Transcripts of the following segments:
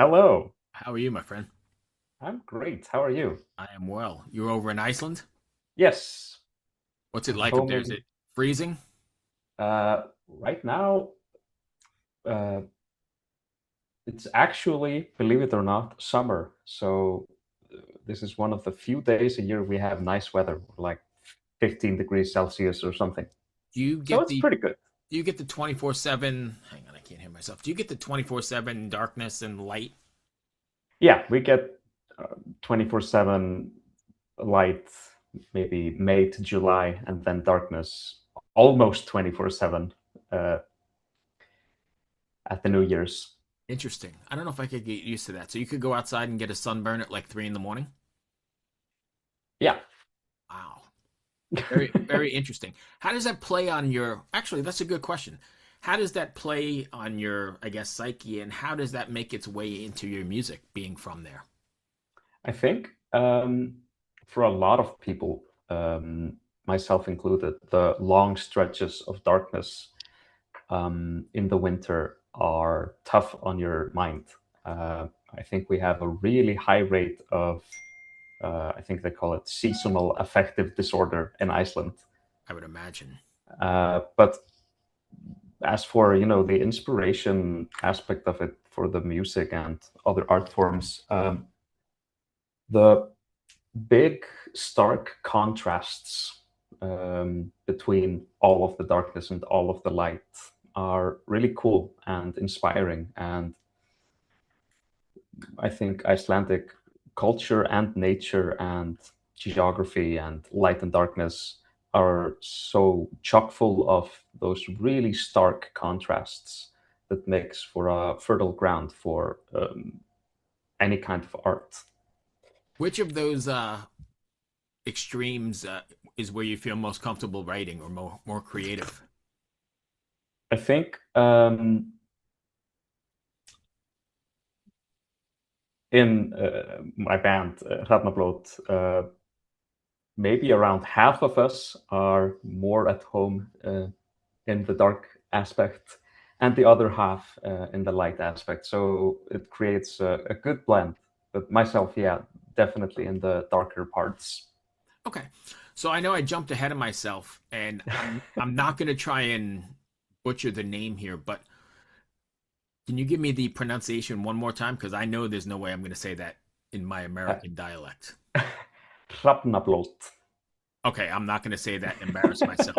Hello. How are you, my friend? I'm great. How are you? I am well. You're over in Iceland? Yes, What's it I'm like up home there? Is in it freezing? right now. Uh, it's actually, believe it or not, summer. So this is one of the few days a year we have nice weather, like 15 degrees Celsius or something. Do you So get it's the pretty good. 24/7? Hang on, I can't hear myself. Do you get the 24/7 darkness and light? Yeah, we get 24/7 light, maybe May to July, and then darkness almost 24/7 uh, at the New Year's. Interesting. I don't know if I could get used to that. So you could go outside and get a sunburn at like 3 in the morning? Yeah. Wow. Very interesting. How does that play on your, actually, that's a good question. How does that play on your, I guess, psyche, and how does that make its way into your music being from there? I think for a lot of people, myself included, the long stretches of darkness in the winter are tough on your mind. I think we have a really high rate of, I think they call it seasonal affective disorder in Iceland. I would imagine. But as for the inspiration aspect of it for the music and other art forms, the big stark contrasts between all of the darkness and all of the light are really cool and inspiring. And I think Icelandic culture and nature and geography and light and darkness are so chock full of those really stark contrasts that makes for a fertile ground for any kind of art. Which of those extremes is where you feel most comfortable writing or more creative? I think in my band, Hrafnablo, maybe around half of us are more at home in the dark aspect, and the other half in the light aspect. So it creates a good blend. But myself, yeah, definitely in the darker parts. Okay. So I know I jumped ahead of myself, and I'm not going to try and butcher the name here, but can you give me the pronunciation one more time? Because I know there's no way I'm going to say that in my Uh, American dialect. Hrafnablot. Okay, I'm not going to say that and embarrass myself.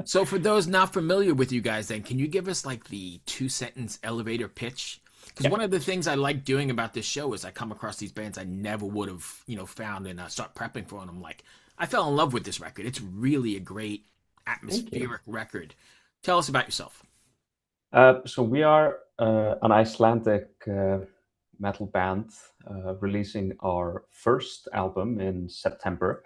So for those not familiar with you guys, then can you give us like the two-sentence elevator pitch? Because Yeah. one of the things I like doing about this show is I come across these bands I never would have, found, and I start prepping for them. I'm like, I fell in love with this record. It's really a great Thank you. atmospheric record. Tell us about yourself. So we are an Icelandic metal band releasing our first album in September.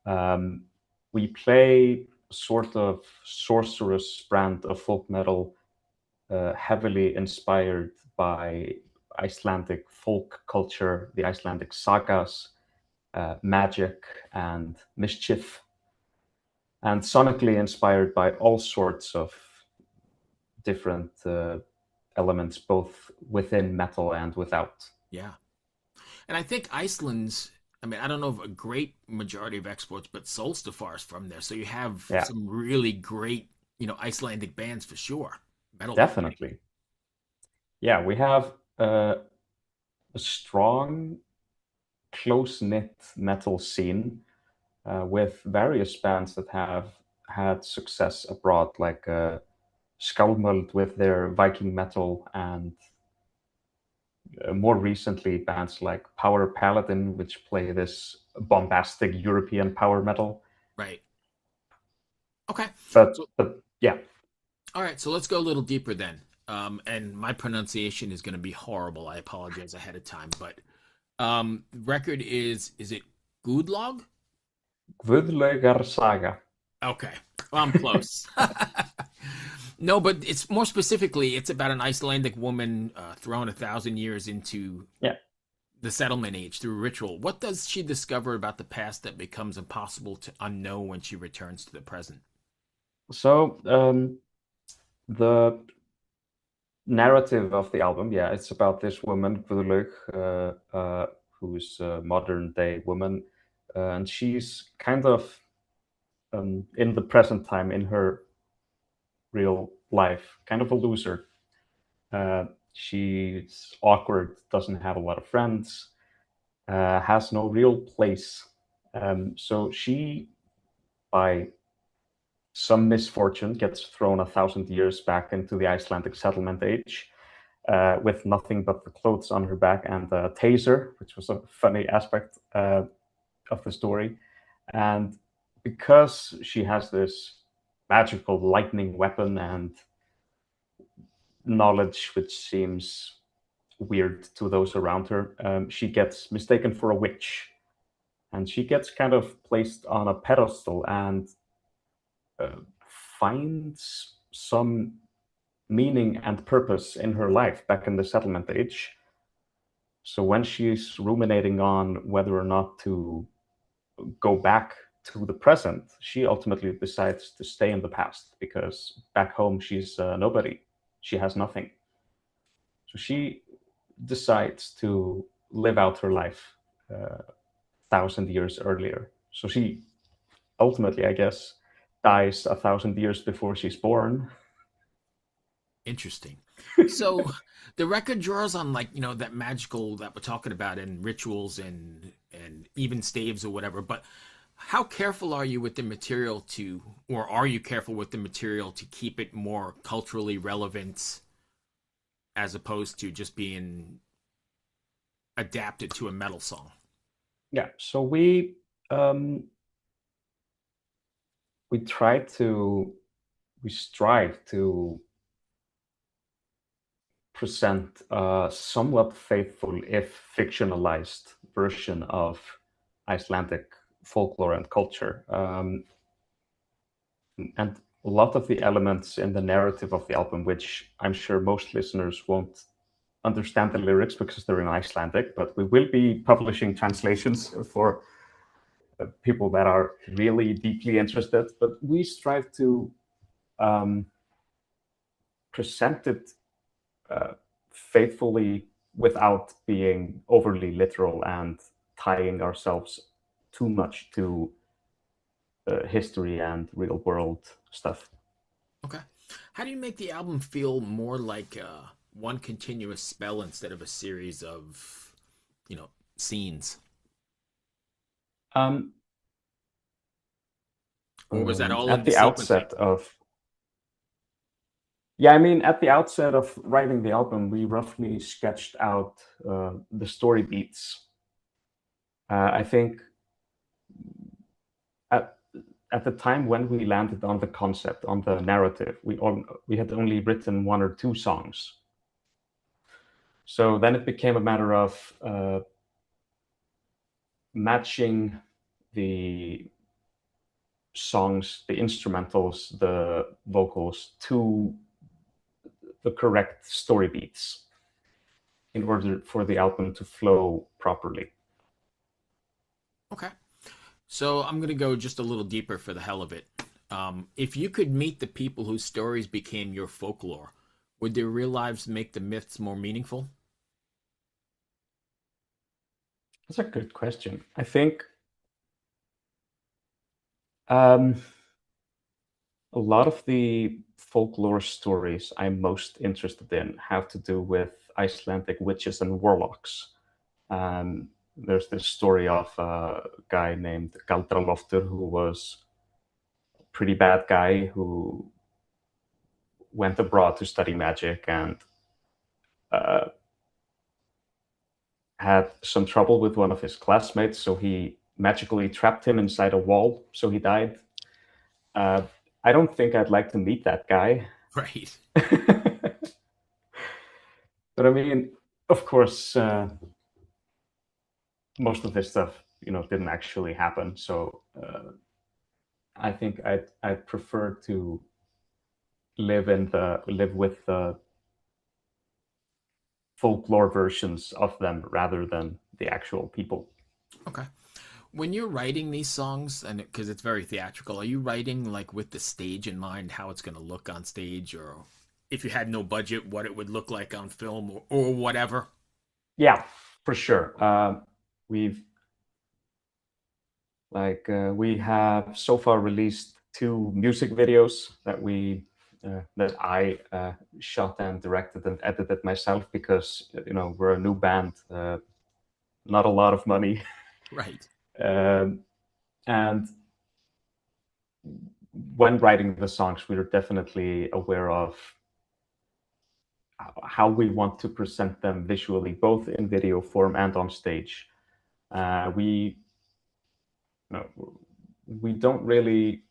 Um, we play sort of sorcerous brand of folk metal, heavily inspired by Icelandic folk culture, the Icelandic sagas, magic, and mischief, and sonically inspired by all sorts of different elements, both within metal and without. Yeah. And I think Iceland's, I mean, I don't know if a great majority of exports, but Solstifar's from there. So you have Yeah, some really great, Icelandic bands for sure. Metal wise. definitely. Yeah, we have a strong, close knit metal scene with various bands that have had success abroad, like Skálmöld with their Viking metal, and more recently bands like Power Paladin, which play this bombastic European power metal. Right. Okay. But So, but yeah, all right. So let's go a little deeper then. And my pronunciation is going to be horrible. I apologize ahead of time. But record is it Gudlog? Guðlaugar Saga. Okay. Well, I'm close. No, but it's more specifically, it's about an Icelandic woman thrown 1,000 years into Yeah. the settlement age through ritual. What does she discover about the past that becomes impossible to unknow when she returns to the present? So the narrative of the album, yeah, it's about this woman, Guðlaug, who's a modern day woman, and she's kind of in the present time, in her real life, kind of a loser. She's awkward, doesn't have a lot of friends, has no real place. So she, by some misfortune, gets thrown 1,000 years back into the Icelandic settlement age, with nothing but the clothes on her back and a taser, which was a funny aspect of the story. And because she has this magical lightning weapon and knowledge which seems weird to those around her, she gets mistaken for a witch. And she gets kind of placed on a pedestal and uh, finds some meaning and purpose in her life back in the settlement age. So when she's ruminating on whether or not to go back to the present, she ultimately decides to stay in the past because back home she's nobody. She has nothing. So she decides to live out her life 1,000 years earlier. So she ultimately, I guess, dies 1,000 years before she's born. Interesting. So the record draws on like, that magical that we're talking about and rituals and even staves or whatever, but how careful are you with the material to, or are you careful with the material to keep it more culturally relevant as opposed to just being adapted to a metal song? Yeah. So we try to we strive to present a somewhat faithful, if fictionalized, version of Icelandic folklore and culture. And a lot of the elements in the narrative of the album, which I'm sure most listeners won't understand the lyrics because they're in Icelandic, but we will be publishing translations for people that are really deeply interested. But we strive to um, present it uh, faithfully without being overly literal and tying ourselves too much to history and real world stuff. Okay. How do you make the album feel more like one continuous spell instead of a series of, scenes? Um, Or was that all in at the the sequencing? outset of Yeah, I mean, at the outset of writing the album, we roughly sketched out the story beats. I think at at the time when we landed on the concept, on the narrative, we had only written one or two songs. So then it became a matter of matching the songs, the instrumentals, the vocals to the correct story beats in order for the album to flow properly. Okay. So I'm going to go just a little deeper for the hell of it. If you could meet the people whose stories became your folklore, would their real lives make the myths more meaningful? That's a good question. I think um, a lot of the folklore stories I'm most interested in have to do with Icelandic witches and warlocks. There's this story of a guy named Galdraloftur who was a pretty bad guy who went abroad to study magic and uh, had some trouble with one of his classmates, so he magically trapped him inside a wall, so he died. Uh, I don't think I'd like to meet that guy. Right. But I mean, of course, most of this stuff, didn't actually happen. So I think I'd prefer to live with the folklore versions of them rather than the actual people. Okay. When you're writing these songs, and because it's very theatrical, are you writing like with the stage in mind, how it's going to look on stage, or if you had no budget, what it would look like on film or whatever? Yeah, for sure. We've we have so far released two music videos that I shot and directed and edited myself because we're a new band, not a lot of money, Right. um, and when writing the songs, we were definitely aware of how we want to present them visually, both in video form and on stage. We no, we don't really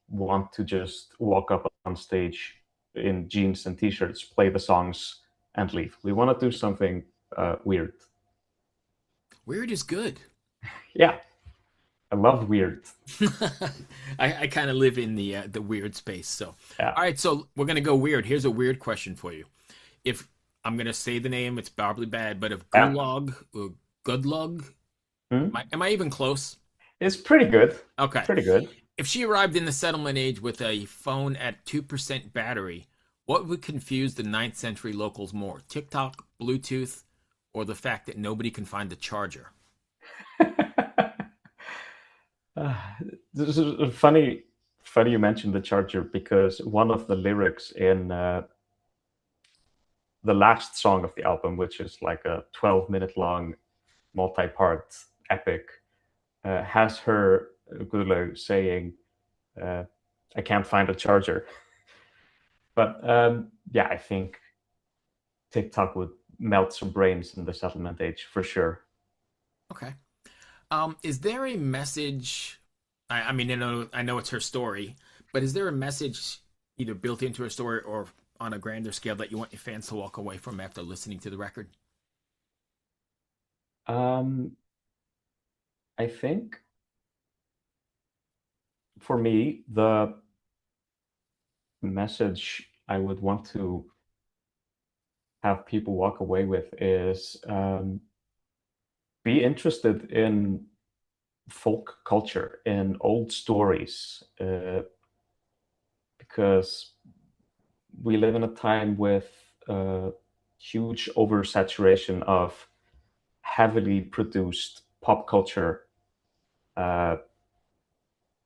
want to just walk up on stage in jeans and t-shirts, play the songs, and leave. We want to do something weird. Weird is good. Yeah, I love weird. I kind of live in the weird space. So, Yeah. all right, so we're gonna go weird. Here's a weird question for you. If I'm gonna say the name, it's probably bad, but if Yeah. Gulag or Gudlug, Hmm? am I even close? It's pretty good. Okay. Pretty good. If she arrived in the settlement age with a phone at 2% battery, what would confuse the ninth century locals more? TikTok, Bluetooth, or the fact that nobody can find the charger? Uh, this is funny. Funny you mentioned the charger because one of the lyrics in the last song of the album, which is like a 12-minute long multi-part epic, has her Gulu saying, uh, "I can't find a charger." But yeah, I think TikTok would melt some brains in the settlement age for sure. Okay. Is there a message? I mean, I know it's her story, but is there a message either built into her story or on a grander scale that you want your fans to walk away from after listening to the record? Um, I think for me, the message I would want to have people walk away with is be interested in folk culture, in old stories, because we live in a time with huge oversaturation of heavily produced pop culture, uh,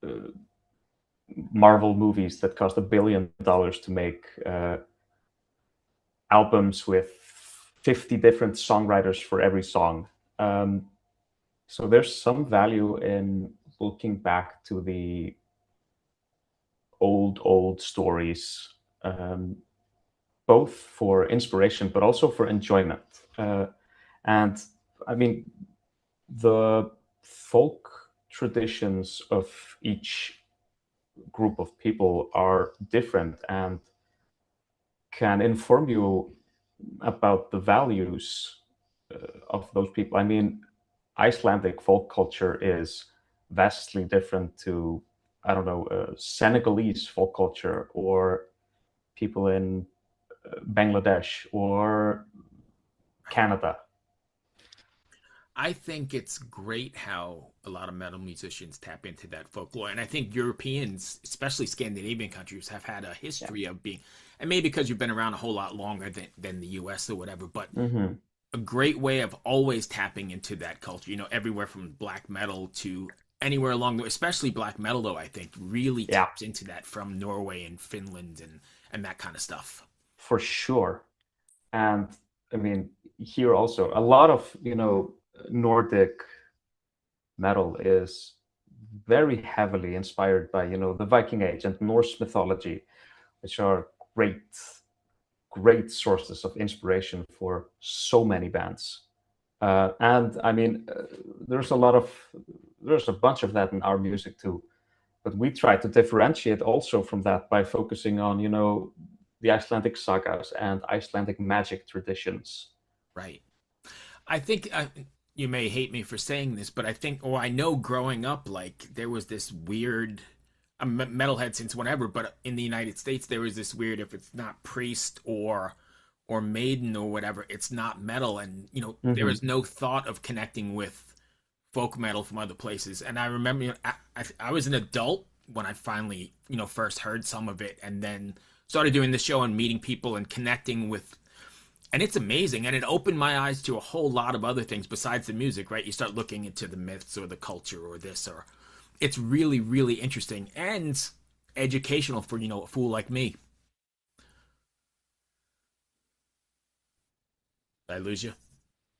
uh, Marvel movies that cost $1 billion to make, albums with 50 different songwriters for every song. Um, so there's some value in looking back to the old stories, um, both for inspiration but also for enjoyment. And I mean, the folk traditions of each group of people are different and can inform you about the values of those people. I mean, Icelandic folk culture is vastly different to, I don't know, Senegalese folk culture or people in Bangladesh or Canada. I think it's great how a lot of metal musicians tap into that folklore. And I think Europeans, especially Scandinavian countries, have had a Yeah. history of being, and maybe because you've been around a whole lot longer than the US or whatever, but Hmm. a great way of always tapping into that culture, everywhere from black metal to anywhere along the, especially black metal, though, I think really Yeah, taps into that from Norway and Finland and that kind of stuff. for sure. And I mean, here also, a lot of, Nordic metal is very heavily inspired by, the Viking Age and Norse mythology, which are great sources of inspiration for so many bands. And I mean, there's a lot of there's a bunch of that in our music too. But we try to differentiate also from that by focusing on, the Icelandic sagas and Icelandic magic traditions. Right. I think you may hate me for saying this, but I think, or I know growing up, like there was this weird. I'm a metalhead since whenever, but in the United States, there was this weird if it's not priest or maiden or whatever, it's not metal, and there Hmm. is no thought of connecting with folk metal from other places. And I remember, I was an adult when I finally, first heard some of it, and then started doing the show and meeting people and connecting with, and it's amazing. And it opened my eyes to a whole lot of other things besides the music, right? You start looking into the myths or the culture or this, or it's really, really interesting and educational for, a fool like me. Did I lose you?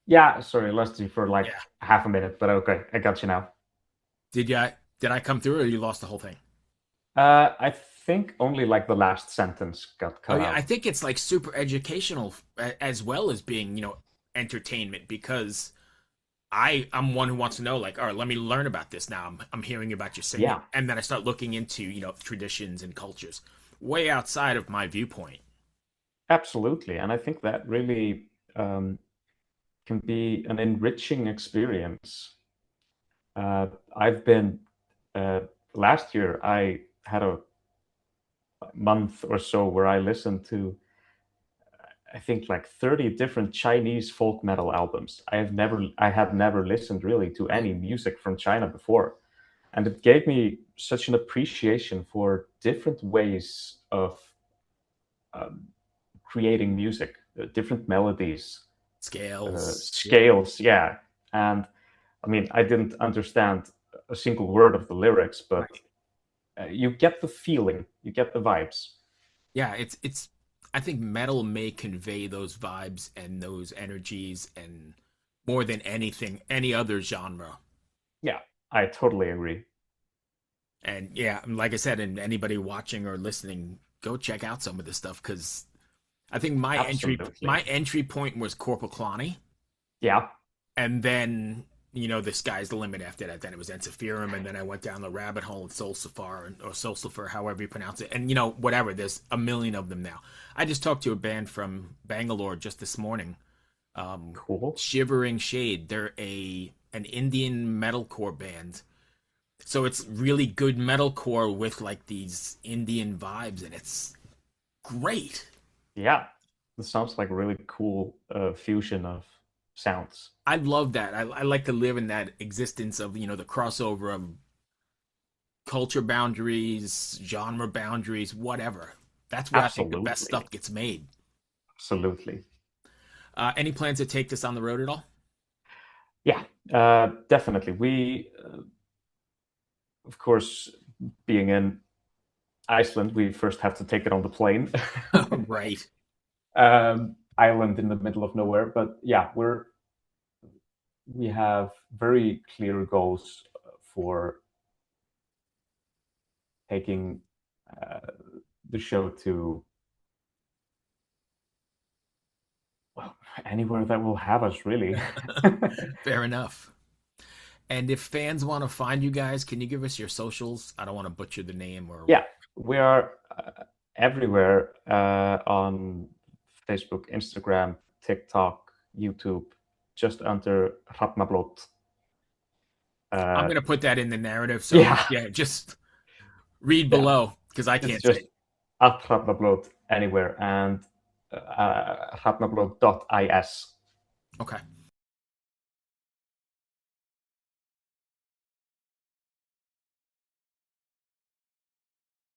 Yeah, sorry, I lost you for like Yeah. half a minute, but okay, I got you now. Did I come through or you lost the whole thing? I think only like the last sentence got Oh cut yeah, I out. think it's like super educational as well as being, entertainment because I'm one who wants to know like, all right, let me learn about this now. I'm hearing about your singing, Yeah, and then I start looking into, traditions and cultures way outside of my viewpoint. absolutely. And I think that really can be an enriching experience. I've been uh, last year, I had a month or so where I listened to, I think, like 30 different Chinese folk metal albums. I had never listened really to Right. any music from China before. And it gave me such an appreciation for different ways of um, creating music, different melodies, Scales. Yeah. scales. Yeah. And I mean, I didn't understand a single word of the lyrics, but Right. you get the feeling, you get the vibes. Yeah, it's I think metal may convey those vibes and those energies and more than anything, any other genre. Yeah, I totally agree. And yeah, like I said, and anybody watching or listening, go check out some of this stuff because I think Absolutely. my entry point was Corporal Cloney, Yeah, and then the sky's the limit after that. Then it was Ensiferum, and then I went down the rabbit hole of Solsifar or Solstifer, however you pronounce it, and whatever. There's a million of them now. I just talked to a band from Bangalore just this morning, cool. Shivering Shade. They're a an Indian metalcore band. So it's really good metalcore with like these Indian vibes, and it's great. Yeah, it sounds like a really cool fusion of sounds. I love that. I like to live in that existence of the crossover of culture boundaries, genre boundaries, whatever. That's where I think the best Absolutely. stuff gets made. Absolutely. Any plans to take this on the road at all? Yeah, definitely. Of course, being in Iceland, we first have to take it on the plane. Right. Island in the middle of nowhere. But yeah, we have very clear goals for taking uh, the show to, well, anywhere that will have us, really. Fair enough. And if fans want to find you guys, can you give us your socials? I don't want to butcher the name or Yeah, what. we are everywhere on Facebook, Instagram, TikTok, YouTube, just under Hrafnablo. I'm Uh, gonna put that in the narrative. So yeah, yeah, just read yeah, below because I it's can't say just it. at Hrafnablo anywhere and Hrafnablo.is. Okay.